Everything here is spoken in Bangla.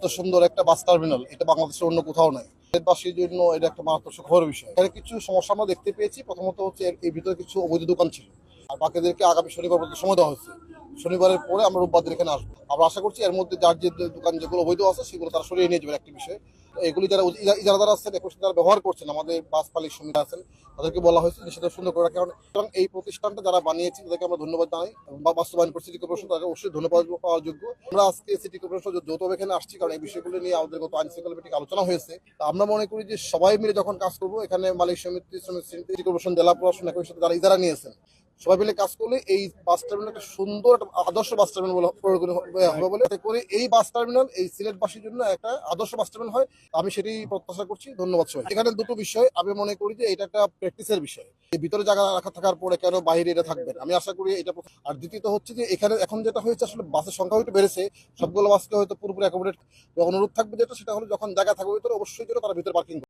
এত সুন্দর একটা বাস টার্মিনাল এটা বাংলাদেশের অন্য কোথাও নাই। দেশবাসীর জন্য এটা একটা মারাত্মক সুখবরের বিষয়। এখানে কিছু সমস্যা আমরা দেখতে পেয়েছি। প্রথমত হচ্ছে এর ভিতরে কিছু অবৈধ দোকান ছিল, আর বাকিদেরকে আগামী শনিবার পর্যন্ত সময় দেওয়া হয়েছে। শনিবারের পরে আমরা রোববার দিন এখানে আসবো। আমরা আশা করছি এর মধ্যে যার যে দোকান যেগুলো অবৈধ আছে সেগুলো তারা সরিয়ে নিয়ে যাবে। একটি বিষয়, এগুলি যারা ইজারাদার আছেন, এখন যারা ব্যবহার করছেন, আমাদের বাস মালিক সমিতি আছেন, তাদেরকে বলা হয়েছে যে সেটা সুন্দর করে রাখার কারণে। এবং এই প্রতিষ্ঠানটা যারা বানিয়েছে তাদেরকে আমরা ধন্যবাদ জানাই, বা বাস্তবায়ন করছে সিটি কর্পোরেশন, তাদের অবশ্যই ধন্যবাদ পাওয়ার যোগ্য। আমরা আজকে সিটি কর্পোরেশন যৌথভাবে এখানে আসছি কারণ এই বিষয়গুলো নিয়ে আমাদের গত আইন শৃঙ্খলা কমিটিতে আলোচনা হয়েছে। তা আমরা মনে করি যে সবাই মিলে যখন কাজ করবো, এখানে মালিক সমিতি, শ্রমিক সমিতি, সিটি কর্পোরেশন, জেলা প্রশাসন, একই সাথে যারা ইজারা নিয়েছেন, সবাই মিলে কাজ করলে এই বাস টার্মিনাল একটা সুন্দর একটা আদর্শ বাস টার্মিনাল হবে বলে করে এই বাস টার্মিনাল এই সিলেটবাসীর জন্য একটা আদর্শ বাস টার্মিনাল হয়। আমি সেটাই প্রত্যাশা করছি। ধন্যবাদ সবাই। এখানে দুটো বিষয় আমি মনে করি যে এটা একটা প্র্যাকটিসের বিষয়। এই ভিতরে জায়গা রাখা থাকার পরে কেন বাইরে এটা থাকবেন, আমি আশা করি এটা। আর দ্বিতীয়ত হচ্ছে যে এখানে এখন যেটা হয়েছে, আসলে বাসের সংখ্যা একটু বেড়েছে, সবগুলো বাসকে হয়তো পুরোপুরি অ্যাকোমোডেট অনুরোধ থাকবে যেটা, সেটা হলো যখন জায়গা থাকবে ভিতরে অবশ্যই তারা ভিতরে পার্কিং